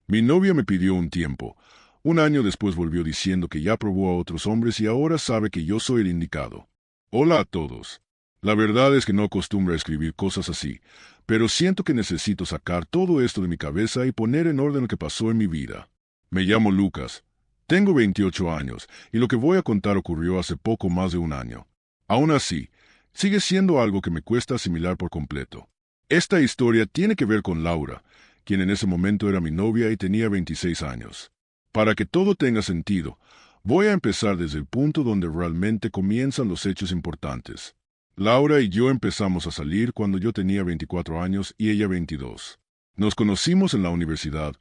Mi novia me pidió un tiempo. Un año después volvió diciendo que ya probó a otros hombres y ahora sabe que yo soy el indicado. Hola a todos. La verdad es que no acostumbro a escribir cosas así, pero siento que necesito sacar todo esto de mi cabeza y poner en orden lo que pasó en mi vida. Me llamo Lucas. Tengo 28 años, y lo que voy a contar ocurrió hace poco más de un año. Aún así, sigue siendo algo que me cuesta asimilar por completo. Esta historia tiene que ver con Laura, quien en ese momento era mi novia y tenía 26 años. Para que todo tenga sentido, voy a empezar desde el punto donde realmente comienzan los hechos importantes. Laura y yo empezamos a salir cuando yo tenía 24 años y ella 22. Nos conocimos en la universidad,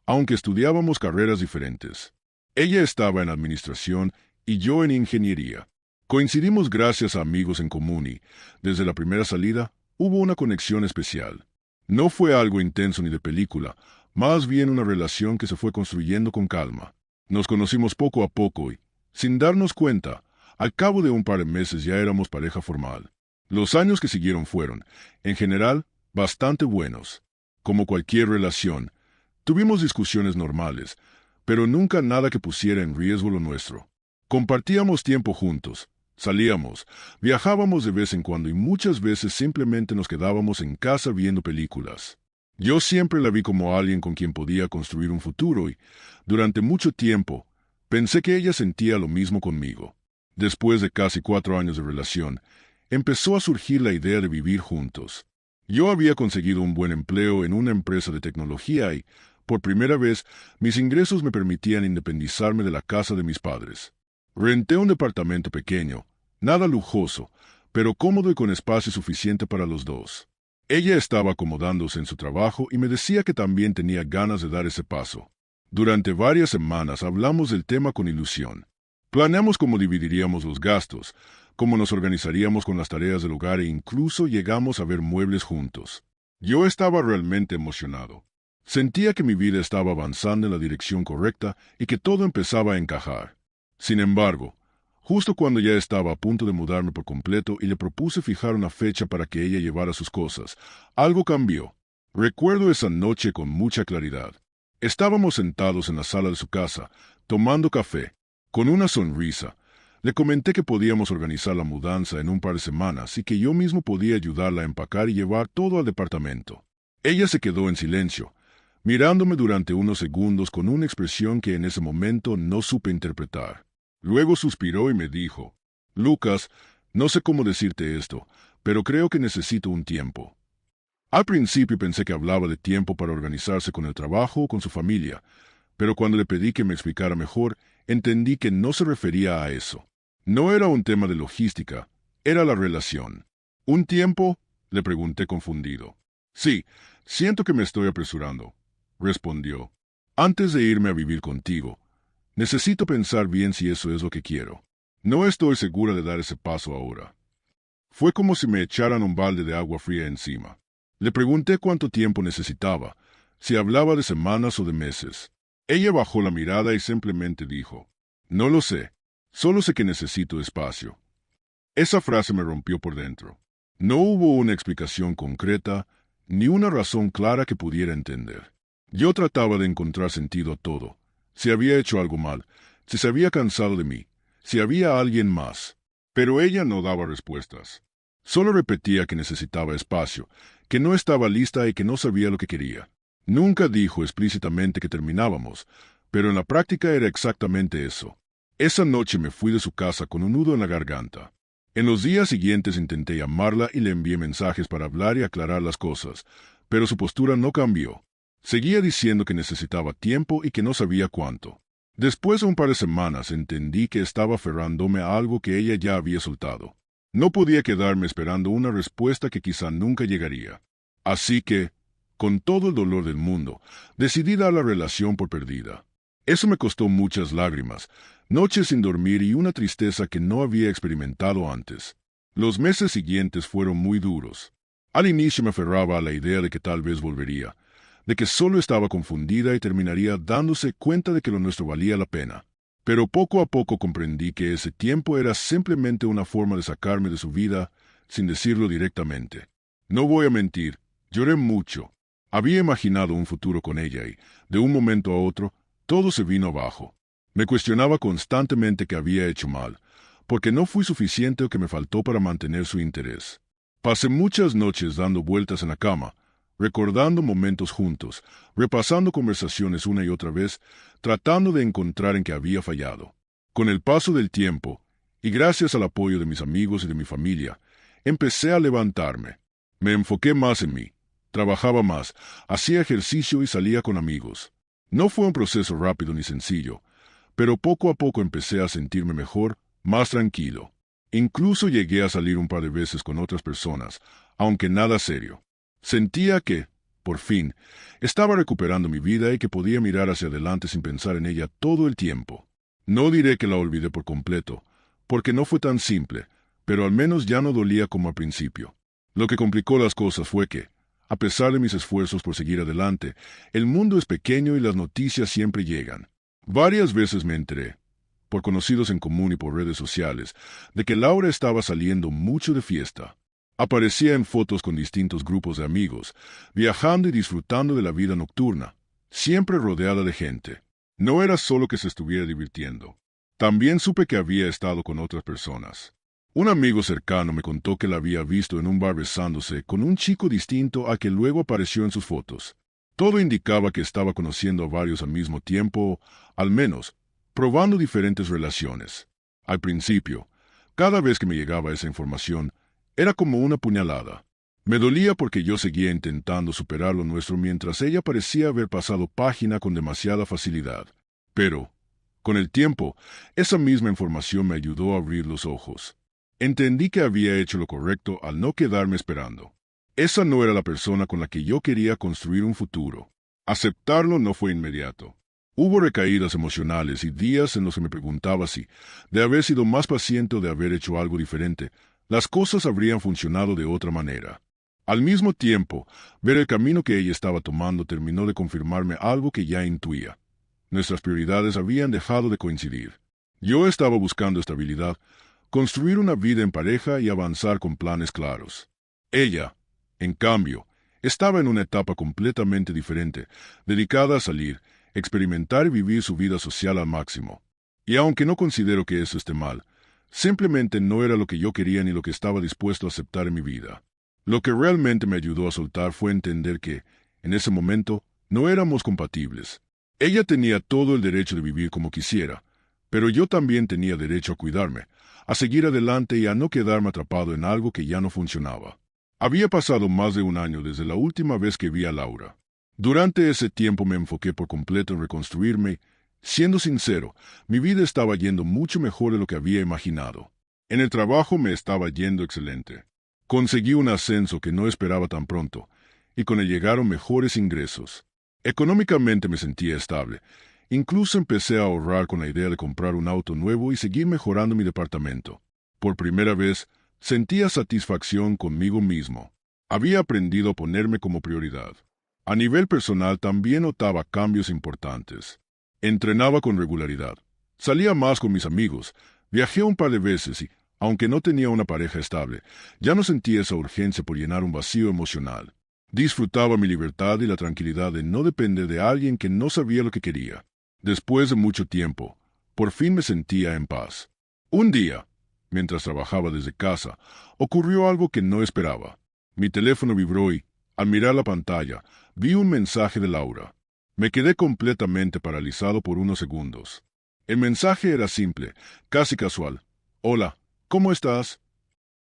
aunque estudiábamos carreras diferentes. Ella estaba en administración y yo en ingeniería. Coincidimos gracias a amigos en común y, desde la primera salida, hubo una conexión especial. No fue algo intenso ni de película, más bien una relación que se fue construyendo con calma. Nos conocimos poco a poco y, sin darnos cuenta, al cabo de un par de meses ya éramos pareja formal. Los años que siguieron fueron, en general, bastante buenos. Como cualquier relación, tuvimos discusiones normales, pero nunca nada que pusiera en riesgo lo nuestro. Compartíamos tiempo juntos, salíamos, viajábamos de vez en cuando y muchas veces simplemente nos quedábamos en casa viendo películas. Yo siempre la vi como alguien con quien podía construir un futuro y, durante mucho tiempo, pensé que ella sentía lo mismo conmigo. Después de casi 4 años de relación, empezó a surgir la idea de vivir juntos. Yo había conseguido un buen empleo en una empresa de tecnología y, por primera vez, mis ingresos me permitían independizarme de la casa de mis padres. Renté un departamento pequeño, nada lujoso, pero cómodo y con espacio suficiente para los dos. Ella estaba acomodándose en su trabajo y me decía que también tenía ganas de dar ese paso. Durante varias semanas hablamos del tema con ilusión. Planeamos cómo dividiríamos los gastos, cómo nos organizaríamos con las tareas del hogar e incluso llegamos a ver muebles juntos. Yo estaba realmente emocionado. Sentía que mi vida estaba avanzando en la dirección correcta y que todo empezaba a encajar. Sin embargo, justo cuando ya estaba a punto de mudarme por completo y le propuse fijar una fecha para que ella llevara sus cosas, algo cambió. Recuerdo esa noche con mucha claridad. Estábamos sentados en la sala de su casa, tomando café. Con una sonrisa, le comenté que podíamos organizar la mudanza en un par de semanas y que yo mismo podía ayudarla a empacar y llevar todo al departamento. Ella se quedó en silencio, mirándome durante unos segundos con una expresión que en ese momento no supe interpretar. Luego suspiró y me dijo, «Lucas, no sé cómo decirte esto, pero creo que necesito un tiempo». Al principio pensé que hablaba de tiempo para organizarse con el trabajo o con su familia, pero cuando le pedí que me explicara mejor, entendí que no se refería a eso. No era un tema de logística, era la relación. ¿Un tiempo?, le pregunté confundido. «Sí, siento que me estoy apresurando», respondió. «Antes de irme a vivir contigo, necesito pensar bien si eso es lo que quiero. No estoy segura de dar ese paso ahora». Fue como si me echaran un balde de agua fría encima. Le pregunté cuánto tiempo necesitaba, si hablaba de semanas o de meses. Ella bajó la mirada y simplemente dijo, «No lo sé, solo sé que necesito espacio». Esa frase me rompió por dentro. No hubo una explicación concreta, ni una razón clara que pudiera entender. Yo trataba de encontrar sentido a todo. Si había hecho algo mal, si se había cansado de mí, si había alguien más. Pero ella no daba respuestas. Solo repetía que necesitaba espacio, que no estaba lista y que no sabía lo que quería. Nunca dijo explícitamente que terminábamos, pero en la práctica era exactamente eso. Esa noche me fui de su casa con un nudo en la garganta. En los días siguientes intenté llamarla y le envié mensajes para hablar y aclarar las cosas, pero su postura no cambió. Seguía diciendo que necesitaba tiempo y que no sabía cuánto. Después de un par de semanas entendí que estaba aferrándome a algo que ella ya había soltado. No podía quedarme esperando una respuesta que quizá nunca llegaría. Así que, con todo el dolor del mundo, decidí dar la relación por perdida. Eso me costó muchas lágrimas, noches sin dormir y una tristeza que no había experimentado antes. Los meses siguientes fueron muy duros. Al inicio me aferraba a la idea de que tal vez volvería, de que solo estaba confundida y terminaría dándose cuenta de que lo nuestro valía la pena. Pero poco a poco comprendí que ese tiempo era simplemente una forma de sacarme de su vida sin decirlo directamente. No voy a mentir, lloré mucho. Había imaginado un futuro con ella y, de un momento a otro, todo se vino abajo. Me cuestionaba constantemente que había hecho mal, porque no fui suficiente o que me faltó para mantener su interés. Pasé muchas noches dando vueltas en la cama, recordando momentos juntos, repasando conversaciones una y otra vez, tratando de encontrar en qué había fallado. Con el paso del tiempo, y gracias al apoyo de mis amigos y de mi familia, empecé a levantarme. Me enfoqué más en mí, trabajaba más, hacía ejercicio y salía con amigos. No fue un proceso rápido ni sencillo, pero poco a poco empecé a sentirme mejor, más tranquilo. Incluso llegué a salir un par de veces con otras personas, aunque nada serio. Sentía que, por fin, estaba recuperando mi vida y que podía mirar hacia adelante sin pensar en ella todo el tiempo. No diré que la olvidé por completo, porque no fue tan simple, pero al menos ya no dolía como al principio. Lo que complicó las cosas fue que, a pesar de mis esfuerzos por seguir adelante, el mundo es pequeño y las noticias siempre llegan. Varias veces me enteré, por conocidos en común y por redes sociales, de que Laura estaba saliendo mucho de fiesta. Aparecía en fotos con distintos grupos de amigos, viajando y disfrutando de la vida nocturna, siempre rodeada de gente. No era solo que se estuviera divirtiendo. También supe que había estado con otras personas. Un amigo cercano me contó que la había visto en un bar besándose con un chico distinto a que luego apareció en sus fotos. Todo indicaba que estaba conociendo a varios al mismo tiempo, al menos, probando diferentes relaciones. Al principio, cada vez que me llegaba esa información, era como una puñalada. Me dolía porque yo seguía intentando superar lo nuestro mientras ella parecía haber pasado página con demasiada facilidad. Pero, con el tiempo, esa misma información me ayudó a abrir los ojos. Entendí que había hecho lo correcto al no quedarme esperando. Esa no era la persona con la que yo quería construir un futuro. Aceptarlo no fue inmediato. Hubo recaídas emocionales y días en los que me preguntaba si, de haber sido más paciente o de haber hecho algo diferente, las cosas habrían funcionado de otra manera. Al mismo tiempo, ver el camino que ella estaba tomando terminó de confirmarme algo que ya intuía. Nuestras prioridades habían dejado de coincidir. Yo estaba buscando estabilidad, construir una vida en pareja y avanzar con planes claros. Ella, en cambio, estaba en una etapa completamente diferente, dedicada a salir, experimentar y vivir su vida social al máximo. Y aunque no considero que eso esté mal, simplemente no era lo que yo quería ni lo que estaba dispuesto a aceptar en mi vida. Lo que realmente me ayudó a soltar fue entender que, en ese momento, no éramos compatibles. Ella tenía todo el derecho de vivir como quisiera, pero yo también tenía derecho a cuidarme, a seguir adelante y a no quedarme atrapado en algo que ya no funcionaba. Había pasado más de un año desde la última vez que vi a Laura. Durante ese tiempo me enfoqué por completo en reconstruirme. Siendo sincero, mi vida estaba yendo mucho mejor de lo que había imaginado. En el trabajo me estaba yendo excelente. Conseguí un ascenso que no esperaba tan pronto, y con él llegaron mejores ingresos. Económicamente me sentía estable. Incluso empecé a ahorrar con la idea de comprar un auto nuevo y seguir mejorando mi departamento. Por primera vez, sentía satisfacción conmigo mismo. Había aprendido a ponerme como prioridad. A nivel personal también notaba cambios importantes. Entrenaba con regularidad. Salía más con mis amigos. Viajé un par de veces y, aunque no tenía una pareja estable, ya no sentía esa urgencia por llenar un vacío emocional. Disfrutaba mi libertad y la tranquilidad de no depender de alguien que no sabía lo que quería. Después de mucho tiempo, por fin me sentía en paz. Un día, mientras trabajaba desde casa, ocurrió algo que no esperaba. Mi teléfono vibró y, al mirar la pantalla, vi un mensaje de Laura. Me quedé completamente paralizado por unos segundos. El mensaje era simple, casi casual. Hola, ¿cómo estás?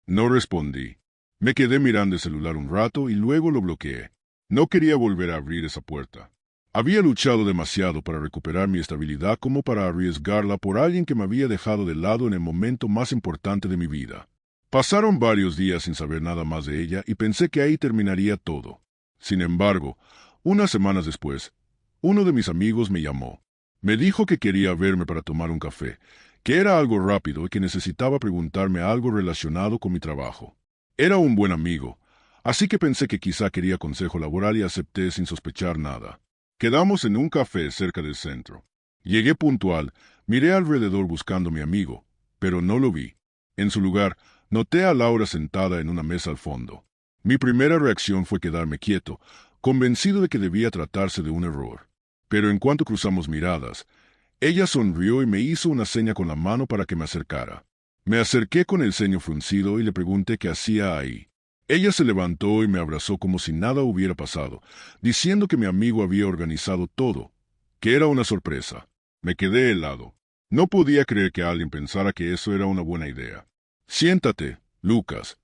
No respondí. Me quedé mirando el celular un rato y luego lo bloqueé. No quería volver a abrir esa puerta. Había luchado demasiado para recuperar mi estabilidad como para arriesgarla por alguien que me había dejado de lado en el momento más importante de mi vida. Pasaron varios días sin saber nada más de ella y pensé que ahí terminaría todo. Sin embargo, unas semanas después, uno de mis amigos me llamó. Me dijo que quería verme para tomar un café, que era algo rápido y que necesitaba preguntarme algo relacionado con mi trabajo. Era un buen amigo, así que pensé que quizá quería consejo laboral y acepté sin sospechar nada. Quedamos en un café cerca del centro. Llegué puntual, miré alrededor buscando a mi amigo, pero no lo vi. En su lugar, noté a Laura sentada en una mesa al fondo. Mi primera reacción fue quedarme quieto, convencido de que debía tratarse de un error. Pero en cuanto cruzamos miradas, ella sonrió y me hizo una seña con la mano para que me acercara. Me acerqué con el ceño fruncido y le pregunté qué hacía ahí. Ella se levantó y me abrazó como si nada hubiera pasado, diciendo que mi amigo había organizado todo, que era una sorpresa. Me quedé helado. No podía creer que alguien pensara que eso era una buena idea. Siéntate, Lucas,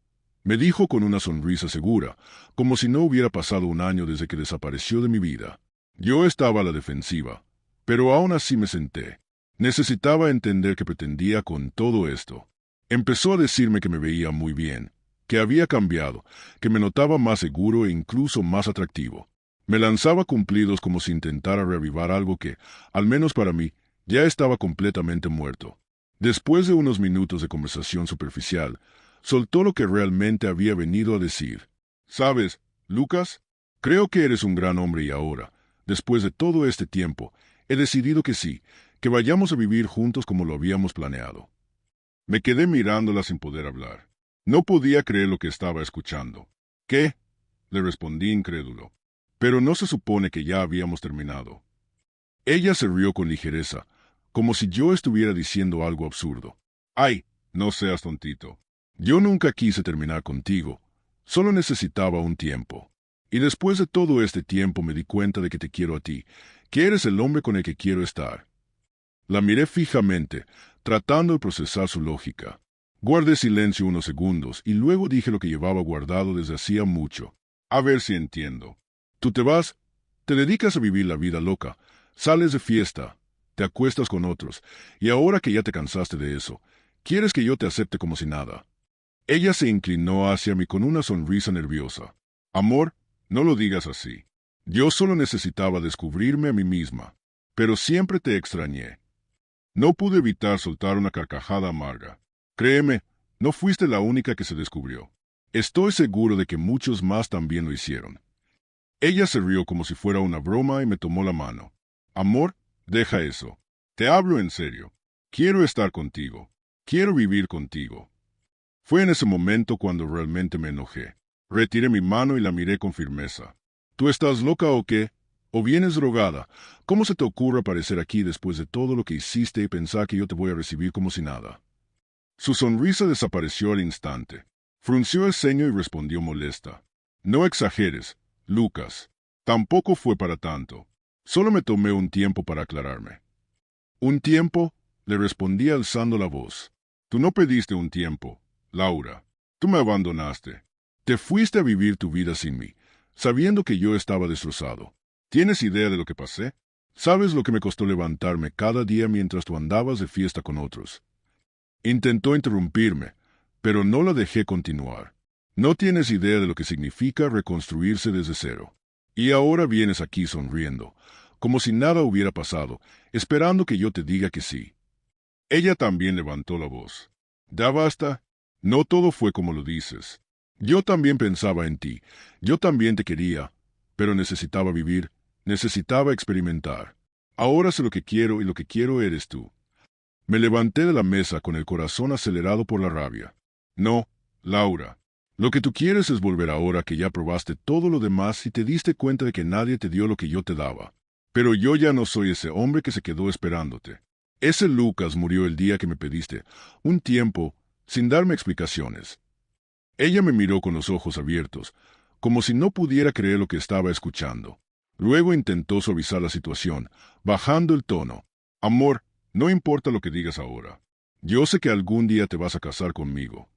me dijo con una sonrisa segura, como si no hubiera pasado un año desde que desapareció de mi vida. Yo estaba a la defensiva, pero aún así me senté. Necesitaba entender qué pretendía con todo esto. Empezó a decirme que me veía muy bien, que había cambiado, que me notaba más seguro e incluso más atractivo. Me lanzaba cumplidos como si intentara reavivar algo que, al menos para mí, ya estaba completamente muerto. Después de unos minutos de conversación superficial, soltó lo que realmente había venido a decir. ¿Sabes, Lucas? Creo que eres un gran hombre y ahora, después de todo este tiempo, he decidido que sí, que vayamos a vivir juntos como lo habíamos planeado. Me quedé mirándola sin poder hablar. No podía creer lo que estaba escuchando. ¿Qué? Le respondí incrédulo. Pero no se supone que ya habíamos terminado. Ella se rió con ligereza, como si yo estuviera diciendo algo absurdo. ¡Ay! No seas tontito. Yo nunca quise terminar contigo. Solo necesitaba un tiempo. Y después de todo este tiempo me di cuenta de que te quiero a ti, que eres el hombre con el que quiero estar. La miré fijamente, tratando de procesar su lógica. Guardé silencio unos segundos y luego dije lo que llevaba guardado desde hacía mucho. A ver si entiendo. Tú te vas, te dedicas a vivir la vida loca, sales de fiesta, te acuestas con otros, y ahora que ya te cansaste de eso, quieres que yo te acepte como si nada. Ella se inclinó hacia mí con una sonrisa nerviosa. Amor, no lo digas así. Yo solo necesitaba descubrirme a mí misma, pero siempre te extrañé. No pude evitar soltar una carcajada amarga. Créeme, no fuiste la única que se descubrió. Estoy seguro de que muchos más también lo hicieron. Ella se rió como si fuera una broma y me tomó la mano. Amor, deja eso. Te hablo en serio. Quiero estar contigo. Quiero vivir contigo. Fue en ese momento cuando realmente me enojé. Retiré mi mano y la miré con firmeza. ¿Tú estás loca o qué? ¿O vienes drogada? ¿Cómo se te ocurre aparecer aquí después de todo lo que hiciste y pensar que yo te voy a recibir como si nada? Su sonrisa desapareció al instante. Frunció el ceño y respondió molesta. No exageres, Lucas. Tampoco fue para tanto. Solo me tomé un tiempo para aclararme. ¿Un tiempo? Le respondí alzando la voz. Tú no pediste un tiempo, Laura. Tú me abandonaste. Te fuiste a vivir tu vida sin mí, sabiendo que yo estaba destrozado. ¿Tienes idea de lo que pasé? ¿Sabes lo que me costó levantarme cada día mientras tú andabas de fiesta con otros? Intentó interrumpirme, pero no la dejé continuar. No tienes idea de lo que significa reconstruirse desde cero. Y ahora vienes aquí sonriendo, como si nada hubiera pasado, esperando que yo te diga que sí. Ella también levantó la voz. Ya basta. No todo fue como lo dices. Yo también pensaba en ti, yo también te quería, pero necesitaba vivir, necesitaba experimentar. Ahora sé lo que quiero y lo que quiero eres tú. Me levanté de la mesa con el corazón acelerado por la rabia. No, Laura. Lo que tú quieres es volver ahora que ya probaste todo lo demás y te diste cuenta de que nadie te dio lo que yo te daba. Pero yo ya no soy ese hombre que se quedó esperándote. Ese Lucas murió el día que me pediste, un tiempo, sin darme explicaciones. Ella me miró con los ojos abiertos, como si no pudiera creer lo que estaba escuchando. Luego intentó suavizar la situación, bajando el tono. Amor, no importa lo que digas ahora. Yo sé que algún día te vas a casar conmigo.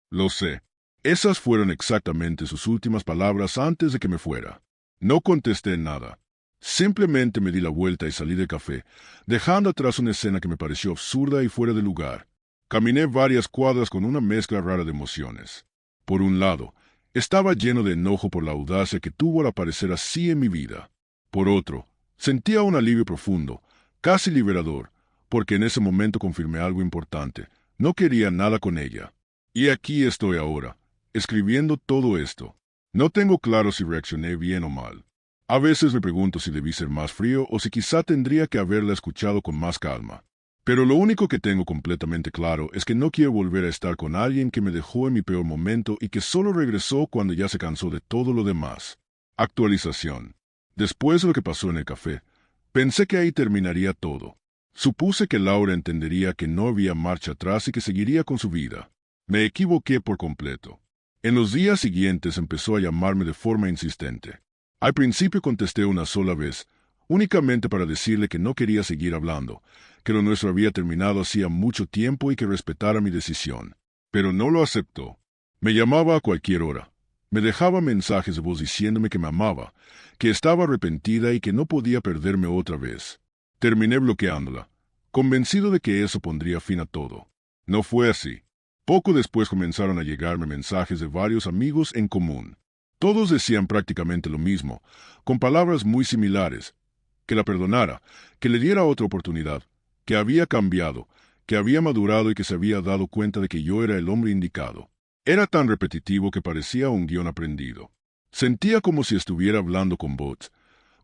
Lo sé. Esas fueron exactamente sus últimas palabras antes de que me fuera. No contesté nada. Simplemente me di la vuelta y salí del café, dejando atrás una escena que me pareció absurda y fuera de lugar. Caminé varias cuadras con una mezcla rara de emociones. Por un lado, estaba lleno de enojo por la audacia que tuvo al aparecer así en mi vida. Por otro, sentía un alivio profundo, casi liberador, porque en ese momento confirmé algo importante. No quería nada con ella. Y aquí estoy ahora, escribiendo todo esto. No tengo claro si reaccioné bien o mal. A veces me pregunto si debí ser más frío o si quizá tendría que haberla escuchado con más calma. Pero lo único que tengo completamente claro es que no quiero volver a estar con alguien que me dejó en mi peor momento y que solo regresó cuando ya se cansó de todo lo demás. Actualización. Después de lo que pasó en el café, pensé que ahí terminaría todo. Supuse que Laura entendería que no había marcha atrás y que seguiría con su vida. Me equivoqué por completo. En los días siguientes empezó a llamarme de forma insistente. Al principio contesté una sola vez, únicamente para decirle que no quería seguir hablando, que lo nuestro había terminado hacía mucho tiempo y que respetara mi decisión. Pero no lo aceptó. Me llamaba a cualquier hora. Me dejaba mensajes de voz diciéndome que me amaba, que estaba arrepentida y que no podía perderme otra vez. Terminé bloqueándola, convencido de que eso pondría fin a todo. No fue así. Poco después comenzaron a llegarme mensajes de varios amigos en común. Todos decían prácticamente lo mismo, con palabras muy similares: que la perdonara, que le diera otra oportunidad, que había cambiado, que había madurado y que se había dado cuenta de que yo era el hombre indicado. Era tan repetitivo que parecía un guión aprendido. Sentía como si estuviera hablando con bots,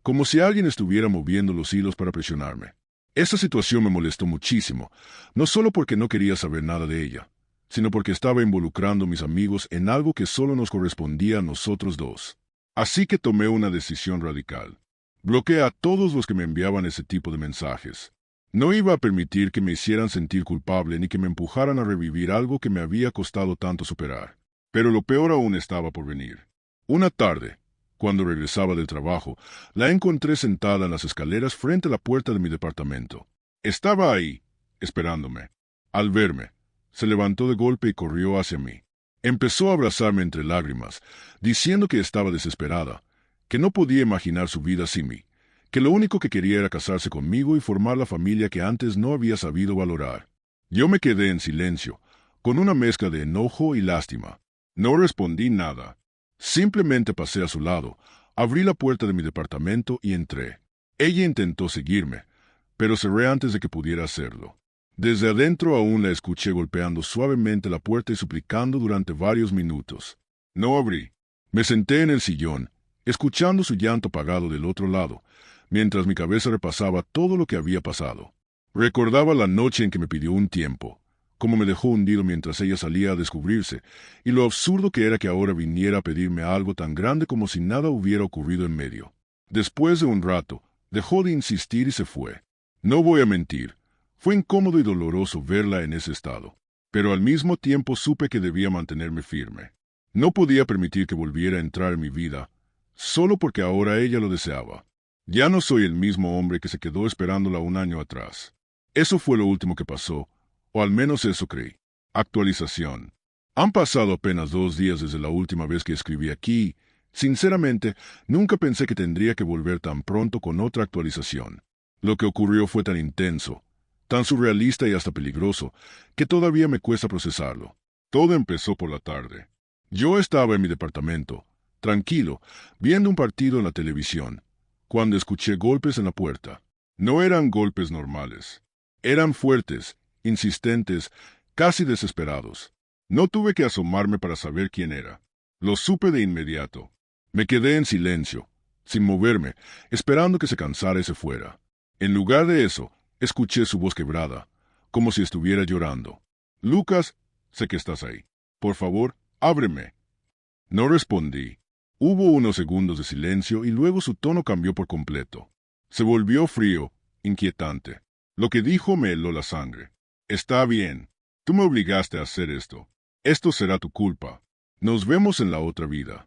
como si alguien estuviera moviendo los hilos para presionarme. Esa situación me molestó muchísimo, no solo porque no quería saber nada de ella, sino porque estaba involucrando a mis amigos en algo que solo nos correspondía a nosotros dos. Así que tomé una decisión radical. Bloqueé a todos los que me enviaban ese tipo de mensajes. No iba a permitir que me hicieran sentir culpable ni que me empujaran a revivir algo que me había costado tanto superar. Pero lo peor aún estaba por venir. Una tarde, cuando regresaba del trabajo, la encontré sentada en las escaleras frente a la puerta de mi departamento. Estaba ahí, esperándome. Al verme, se levantó de golpe y corrió hacia mí. Empezó a abrazarme entre lágrimas, diciendo que estaba desesperada, que no podía imaginar su vida sin mí, que lo único que quería era casarse conmigo y formar la familia que antes no había sabido valorar. Yo me quedé en silencio, con una mezcla de enojo y lástima. No respondí nada. Simplemente pasé a su lado, abrí la puerta de mi departamento y entré. Ella intentó seguirme, pero cerré antes de que pudiera hacerlo. Desde adentro aún la escuché golpeando suavemente la puerta y suplicando durante varios minutos. No abrí. Me senté en el sillón, escuchando su llanto apagado del otro lado, mientras mi cabeza repasaba todo lo que había pasado. Recordaba la noche en que me pidió un tiempo, cómo me dejó hundido mientras ella salía a descubrirse, y lo absurdo que era que ahora viniera a pedirme algo tan grande como si nada hubiera ocurrido en medio. Después de un rato, dejó de insistir y se fue. No voy a mentir, fue incómodo y doloroso verla en ese estado, pero al mismo tiempo supe que debía mantenerme firme. No podía permitir que volviera a entrar en mi vida, solo porque ahora ella lo deseaba. Ya no soy el mismo hombre que se quedó esperándola un año atrás. Eso fue lo último que pasó, o al menos eso creí. Actualización. Han pasado apenas 2 días desde la última vez que escribí aquí. Sinceramente, nunca pensé que tendría que volver tan pronto con otra actualización. Lo que ocurrió fue tan intenso, tan surrealista y hasta peligroso, que todavía me cuesta procesarlo. Todo empezó por la tarde. Yo estaba en mi departamento, tranquilo, viendo un partido en la televisión, cuando escuché golpes en la puerta. No eran golpes normales. Eran fuertes, insistentes, casi desesperados. No tuve que asomarme para saber quién era. Lo supe de inmediato. Me quedé en silencio, sin moverme, esperando que se cansara y se fuera. En lugar de eso, escuché su voz quebrada, como si estuviera llorando. «Lucas, sé que estás ahí. Por favor, ábreme». No respondí. Hubo unos segundos de silencio y luego su tono cambió por completo. Se volvió frío, inquietante. Lo que dijo me heló la sangre. «Está bien. Tú me obligaste a hacer esto. Esto será tu culpa. Nos vemos en la otra vida».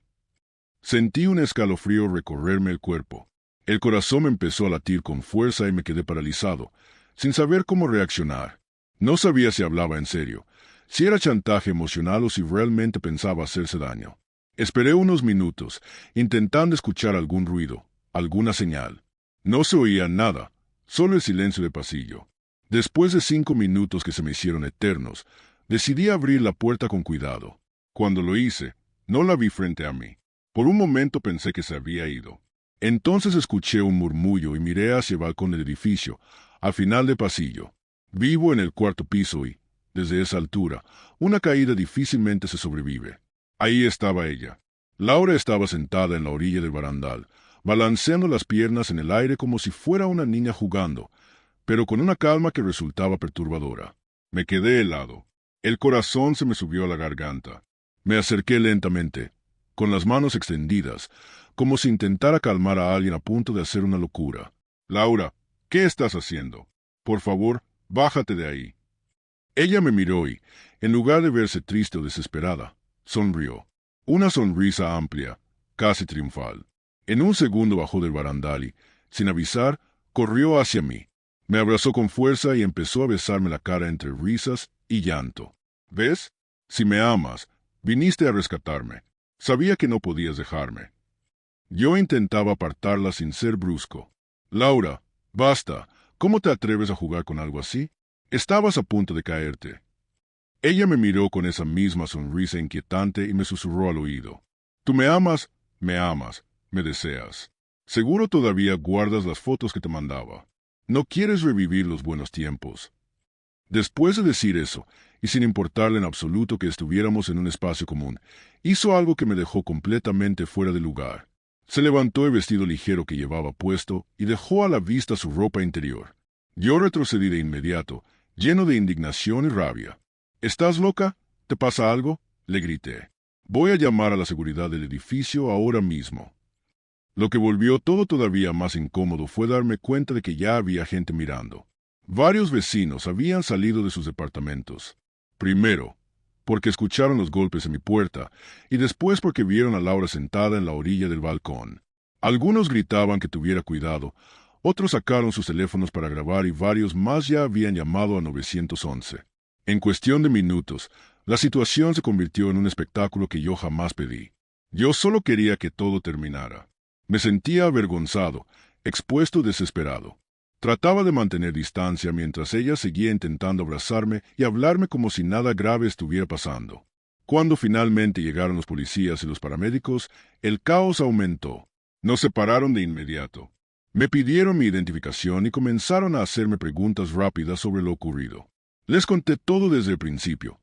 Sentí un escalofrío recorrerme el cuerpo. El corazón me empezó a latir con fuerza y me quedé paralizado, sin saber cómo reaccionar. No sabía si hablaba en serio, si era chantaje emocional o si realmente pensaba hacerse daño. Esperé unos minutos, intentando escuchar algún ruido, alguna señal. No se oía nada, solo el silencio del pasillo. Después de 5 minutos que se me hicieron eternos, decidí abrir la puerta con cuidado. Cuando lo hice, no la vi frente a mí. Por un momento pensé que se había ido. Entonces escuché un murmullo y miré hacia el balcón del edificio, al final del pasillo. Vivo en el 4º piso y, desde esa altura, una caída difícilmente se sobrevive. Ahí estaba ella. Laura estaba sentada en la orilla del barandal, balanceando las piernas en el aire como si fuera una niña jugando, pero con una calma que resultaba perturbadora. Me quedé helado. El corazón se me subió a la garganta. Me acerqué lentamente, con las manos extendidas, como si intentara calmar a alguien a punto de hacer una locura. Laura, ¿qué estás haciendo? Por favor, bájate de ahí. Ella me miró y, en lugar de verse triste o desesperada, sonrió. Una sonrisa amplia, casi triunfal. En un segundo bajó del barandal y, sin avisar, corrió hacia mí. Me abrazó con fuerza y empezó a besarme la cara entre risas y llanto. ¿Ves? Si me amas, viniste a rescatarme. Sabía que no podías dejarme. Yo intentaba apartarla sin ser brusco. Laura, basta. ¿Cómo te atreves a jugar con algo así? Estabas a punto de caerte. Ella me miró con esa misma sonrisa inquietante y me susurró al oído. Tú me amas, me deseas. Seguro todavía guardas las fotos que te mandaba. No quieres revivir los buenos tiempos. Después de decir eso, y sin importarle en absoluto que estuviéramos en un espacio común, hizo algo que me dejó completamente fuera de lugar. Se levantó el vestido ligero que llevaba puesto y dejó a la vista su ropa interior. Yo retrocedí de inmediato, lleno de indignación y rabia. ¿Estás loca? ¿Te pasa algo? Le grité. Voy a llamar a la seguridad del edificio ahora mismo. Lo que volvió todo todavía más incómodo fue darme cuenta de que ya había gente mirando. Varios vecinos habían salido de sus departamentos. Primero, porque escucharon los golpes en mi puerta, y después porque vieron a Laura sentada en la orilla del balcón. Algunos gritaban que tuviera cuidado, otros sacaron sus teléfonos para grabar y varios más ya habían llamado a 911. En cuestión de minutos, la situación se convirtió en un espectáculo que yo jamás pedí. Yo solo quería que todo terminara. Me sentía avergonzado, expuesto, desesperado. Trataba de mantener distancia mientras ella seguía intentando abrazarme y hablarme como si nada grave estuviera pasando. Cuando finalmente llegaron los policías y los paramédicos, el caos aumentó. Nos separaron de inmediato. Me pidieron mi identificación y comenzaron a hacerme preguntas rápidas sobre lo ocurrido. Les conté todo desde el principio.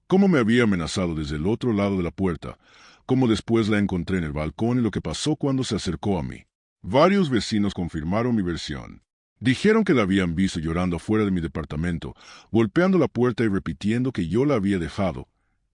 Cómo me había amenazado desde el otro lado de la puerta, cómo después la encontré en el balcón y lo que pasó cuando se acercó a mí. Varios vecinos confirmaron mi versión. Dijeron que la habían visto llorando afuera de mi departamento, golpeando la puerta y repitiendo que yo la había dejado,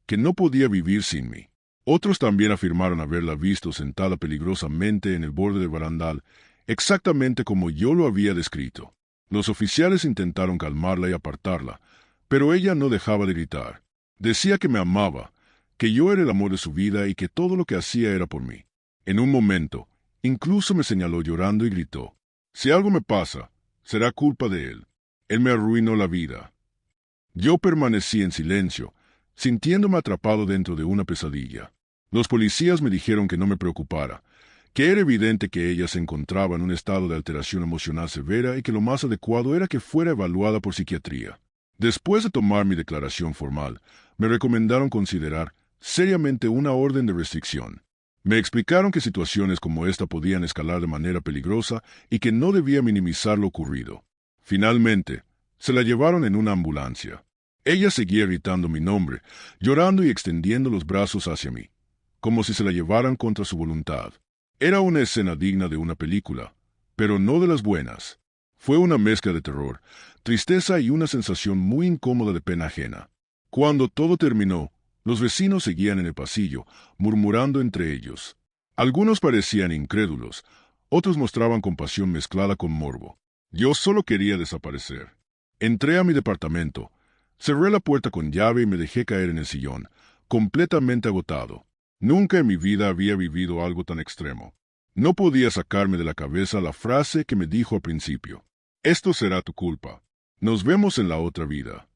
que no podía vivir sin mí. Otros también afirmaron haberla visto sentada peligrosamente en el borde del barandal, exactamente como yo lo había descrito. Los oficiales intentaron calmarla y apartarla, pero ella no dejaba de gritar. Decía que me amaba, que yo era el amor de su vida y que todo lo que hacía era por mí. En un momento, incluso me señaló llorando y gritó: «Si algo me pasa, será culpa de él. Él me arruinó la vida». Yo permanecí en silencio, sintiéndome atrapado dentro de una pesadilla. Los policías me dijeron que no me preocupara, que era evidente que ella se encontraba en un estado de alteración emocional severa y que lo más adecuado era que fuera evaluada por psiquiatría. Después de tomar mi declaración formal, me recomendaron considerar seriamente una orden de restricción. Me explicaron que situaciones como esta podían escalar de manera peligrosa y que no debía minimizar lo ocurrido. Finalmente, se la llevaron en una ambulancia. Ella seguía gritando mi nombre, llorando y extendiendo los brazos hacia mí, como si se la llevaran contra su voluntad. Era una escena digna de una película, pero no de las buenas. Fue una mezcla de terror, tristeza y una sensación muy incómoda de pena ajena. Cuando todo terminó, los vecinos seguían en el pasillo, murmurando entre ellos. Algunos parecían incrédulos, otros mostraban compasión mezclada con morbo. Yo solo quería desaparecer. Entré a mi departamento, cerré la puerta con llave y me dejé caer en el sillón, completamente agotado. Nunca en mi vida había vivido algo tan extremo. No podía sacarme de la cabeza la frase que me dijo al principio: «Esto será tu culpa. Nos vemos en la otra vida».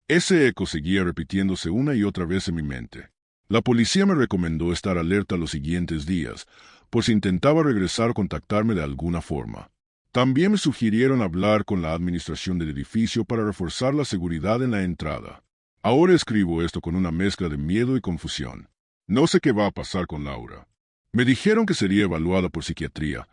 Ese eco seguía repitiéndose una y otra vez en mi mente. La policía me recomendó estar alerta los siguientes días, por si intentaba regresar o contactarme de alguna forma. También me sugirieron hablar con la administración del edificio para reforzar la seguridad en la entrada. Ahora escribo esto con una mezcla de miedo y confusión. No sé qué va a pasar con Laura. Me dijeron que sería evaluada por psiquiatría,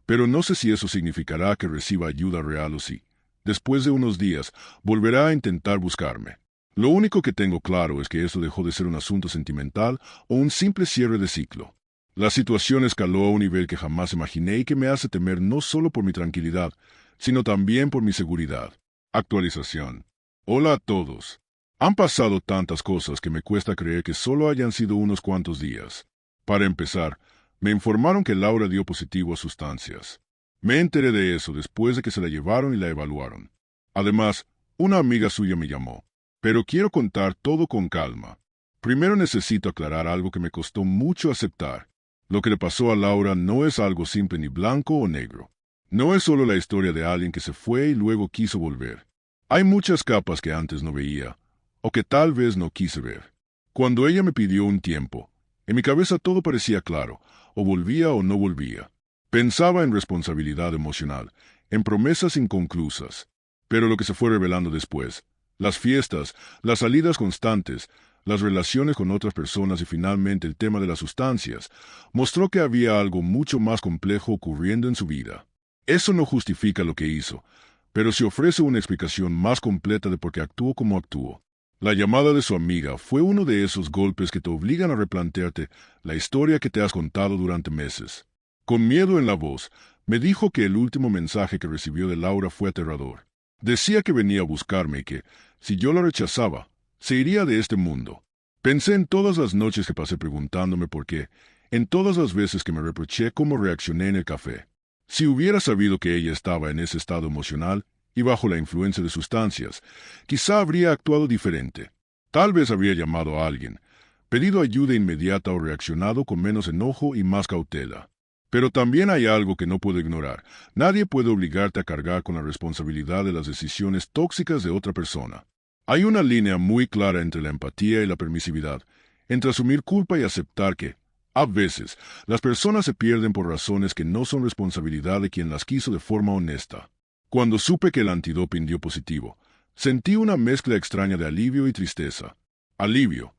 pero no sé si eso significará que reciba ayuda real o si, después de unos días, volverá a intentar buscarme. Lo único que tengo claro es que esto dejó de ser un asunto sentimental o un simple cierre de ciclo. La situación escaló a un nivel que jamás imaginé y que me hace temer no solo por mi tranquilidad, sino también por mi seguridad. Actualización. Hola a todos. Han pasado tantas cosas que me cuesta creer que solo hayan sido unos cuantos días. Para empezar, me informaron que Laura dio positivo a sustancias. Me enteré de eso después de que se la llevaron y la evaluaron. Además, una amiga suya me llamó. Pero quiero contar todo con calma. Primero necesito aclarar algo que me costó mucho aceptar. Lo que le pasó a Laura no es algo simple ni blanco o negro. No es solo la historia de alguien que se fue y luego quiso volver. Hay muchas capas que antes no veía, o que tal vez no quise ver. Cuando ella me pidió un tiempo, en mi cabeza todo parecía claro, o volvía o no volvía. Pensaba en responsabilidad emocional, en promesas inconclusas. Pero lo que se fue revelando después, las fiestas, las salidas constantes, las relaciones con otras personas y finalmente el tema de las sustancias, mostró que había algo mucho más complejo ocurriendo en su vida. Eso no justifica lo que hizo, pero sí ofrece una explicación más completa de por qué actuó como actuó. La llamada de su amiga fue uno de esos golpes que te obligan a replantearte la historia que te has contado durante meses. Con miedo en la voz, me dijo que el último mensaje que recibió de Laura fue aterrador. Decía que venía a buscarme y que, si yo la rechazaba, se iría de este mundo. Pensé en todas las noches que pasé preguntándome por qué, en todas las veces que me reproché cómo reaccioné en el café. Si hubiera sabido que ella estaba en ese estado emocional y bajo la influencia de sustancias, quizá habría actuado diferente. Tal vez habría llamado a alguien, pedido ayuda inmediata o reaccionado con menos enojo y más cautela. Pero también hay algo que no puedo ignorar. Nadie puede obligarte a cargar con la responsabilidad de las decisiones tóxicas de otra persona. Hay una línea muy clara entre la empatía y la permisividad, entre asumir culpa y aceptar que, a veces, las personas se pierden por razones que no son responsabilidad de quien las quiso de forma honesta. Cuando supe que el antidoping dio positivo, sentí una mezcla extraña de alivio y tristeza. Alivio,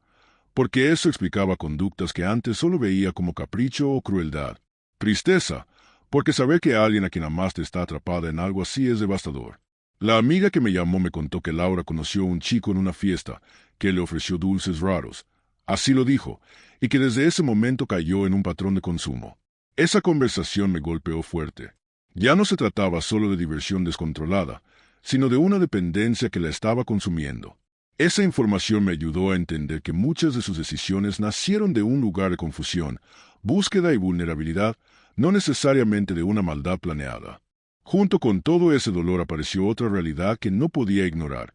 porque eso explicaba conductas que antes solo veía como capricho o crueldad. Tristeza, porque saber que alguien a quien amaste está atrapada en algo así es devastador. La amiga que me llamó me contó que Laura conoció a un chico en una fiesta, que le ofreció dulces raros. Así lo dijo, y que desde ese momento cayó en un patrón de consumo. Esa conversación me golpeó fuerte. Ya no se trataba solo de diversión descontrolada, sino de una dependencia que la estaba consumiendo. Esa información me ayudó a entender que muchas de sus decisiones nacieron de un lugar de confusión, búsqueda y vulnerabilidad, no necesariamente de una maldad planeada. Junto con todo ese dolor apareció otra realidad que no podía ignorar,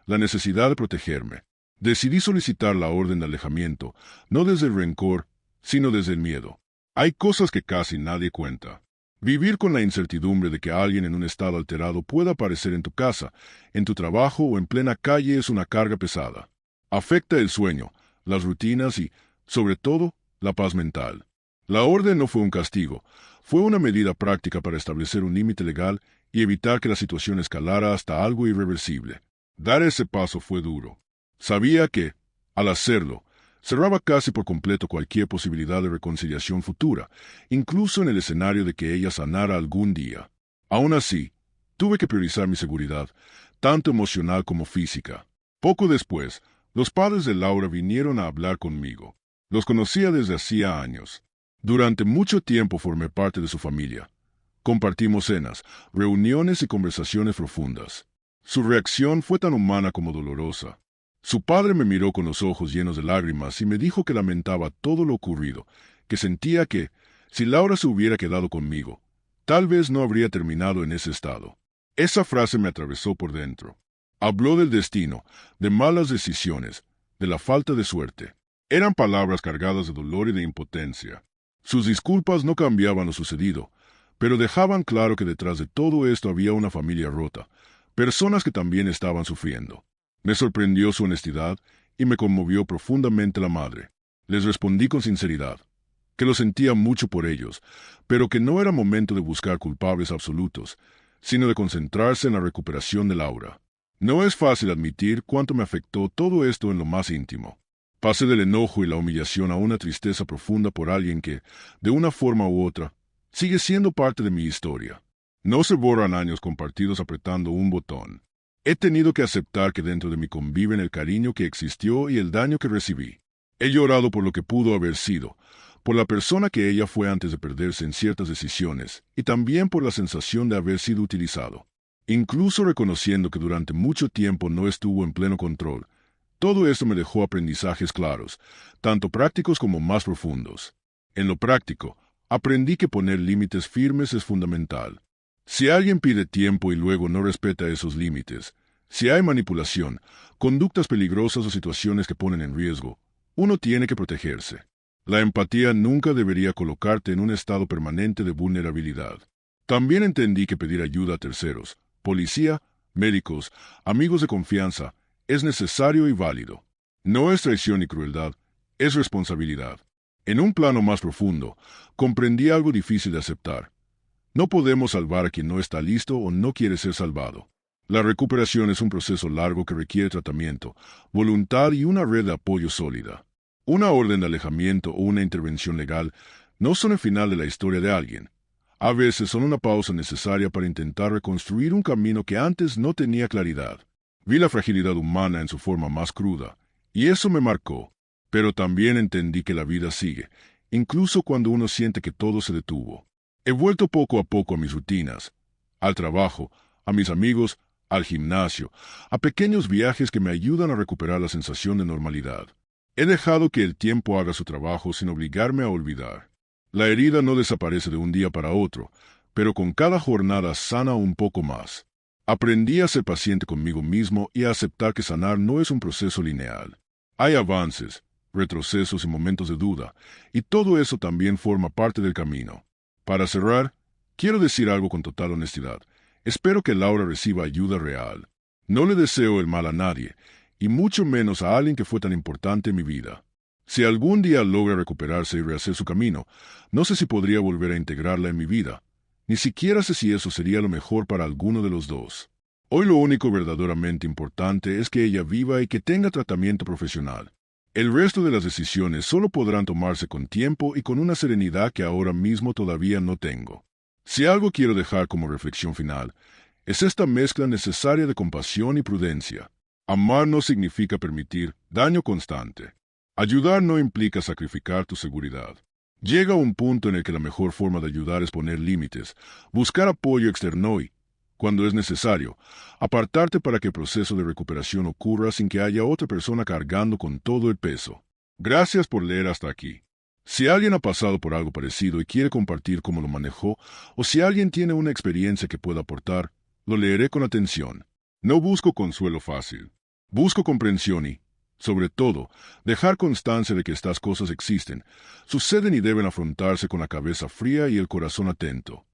la necesidad de protegerme. Decidí solicitar la orden de alejamiento, no desde el rencor, sino desde el miedo. Hay cosas que casi nadie cuenta. Vivir con la incertidumbre de que alguien en un estado alterado pueda aparecer en tu casa, en tu trabajo o en plena calle es una carga pesada. Afecta el sueño, las rutinas y, sobre todo, la paz mental. La orden no fue un castigo, fue una medida práctica para establecer un límite legal y evitar que la situación escalara hasta algo irreversible. Dar ese paso fue duro. Sabía que, al hacerlo, cerraba casi por completo cualquier posibilidad de reconciliación futura, incluso en el escenario de que ella sanara algún día. Aún así, tuve que priorizar mi seguridad, tanto emocional como física. Poco después, los padres de Laura vinieron a hablar conmigo. Los conocía desde hacía años. Durante mucho tiempo formé parte de su familia. Compartimos cenas, reuniones y conversaciones profundas. Su reacción fue tan humana como dolorosa. Su padre me miró con los ojos llenos de lágrimas y me dijo que lamentaba todo lo ocurrido, que sentía que, si Laura se hubiera quedado conmigo, tal vez no habría terminado en ese estado. Esa frase me atravesó por dentro. Habló del destino, de malas decisiones, de la falta de suerte. Eran palabras cargadas de dolor y de impotencia. Sus disculpas no cambiaban lo sucedido, pero dejaban claro que detrás de todo esto había una familia rota, personas que también estaban sufriendo. Me sorprendió su honestidad y me conmovió profundamente la madre. Les respondí con sinceridad, que lo sentía mucho por ellos, pero que no era momento de buscar culpables absolutos, sino de concentrarse en la recuperación de Laura. No es fácil admitir cuánto me afectó todo esto en lo más íntimo. Pasé del enojo y la humillación a una tristeza profunda por alguien que, de una forma u otra, sigue siendo parte de mi historia. No se borran años compartidos apretando un botón. He tenido que aceptar que dentro de mí conviven el cariño que existió y el daño que recibí. He llorado por lo que pudo haber sido, por la persona que ella fue antes de perderse en ciertas decisiones, y también por la sensación de haber sido utilizado. Incluso reconociendo que durante mucho tiempo no estuvo en pleno control, todo esto me dejó aprendizajes claros, tanto prácticos como más profundos. En lo práctico, aprendí que poner límites firmes es fundamental. Si alguien pide tiempo y luego no respeta esos límites, si hay manipulación, conductas peligrosas o situaciones que ponen en riesgo, uno tiene que protegerse. La empatía nunca debería colocarte en un estado permanente de vulnerabilidad. También entendí que pedir ayuda a terceros, policía, médicos, amigos de confianza, es necesario y válido. No es traición y crueldad, es responsabilidad. En un plano más profundo, comprendí algo difícil de aceptar. No podemos salvar a quien no está listo o no quiere ser salvado. La recuperación es un proceso largo que requiere tratamiento, voluntad y una red de apoyo sólida. Una orden de alejamiento o una intervención legal no son el final de la historia de alguien. A veces son una pausa necesaria para intentar reconstruir un camino que antes no tenía claridad. Vi la fragilidad humana en su forma más cruda, y eso me marcó. Pero también entendí que la vida sigue, incluso cuando uno siente que todo se detuvo. He vuelto poco a poco a mis rutinas, al trabajo, a mis amigos, al gimnasio, a pequeños viajes que me ayudan a recuperar la sensación de normalidad. He dejado que el tiempo haga su trabajo sin obligarme a olvidar. La herida no desaparece de un día para otro, pero con cada jornada sana un poco más. Aprendí a ser paciente conmigo mismo y a aceptar que sanar no es un proceso lineal. Hay avances, retrocesos y momentos de duda, y todo eso también forma parte del camino. Para cerrar, quiero decir algo con total honestidad. Espero que Laura reciba ayuda real. No le deseo el mal a nadie, y mucho menos a alguien que fue tan importante en mi vida. Si algún día logra recuperarse y rehacer su camino, no sé si podría volver a integrarla en mi vida. Ni siquiera sé si eso sería lo mejor para alguno de los dos. Hoy lo único verdaderamente importante es que ella viva y que tenga tratamiento profesional. El resto de las decisiones solo podrán tomarse con tiempo y con una serenidad que ahora mismo todavía no tengo. Si algo quiero dejar como reflexión final, es esta mezcla necesaria de compasión y prudencia. Amar no significa permitir daño constante. Ayudar no implica sacrificar tu seguridad. Llega un punto en el que la mejor forma de ayudar es poner límites, buscar apoyo externo y, cuando es necesario, apartarte para que el proceso de recuperación ocurra sin que haya otra persona cargando con todo el peso. Gracias por leer hasta aquí. Si alguien ha pasado por algo parecido y quiere compartir cómo lo manejó, o si alguien tiene una experiencia que pueda aportar, lo leeré con atención. No busco consuelo fácil. Busco comprensión y, sobre todo, dejar constancia de que estas cosas existen, suceden y deben afrontarse con la cabeza fría y el corazón atento.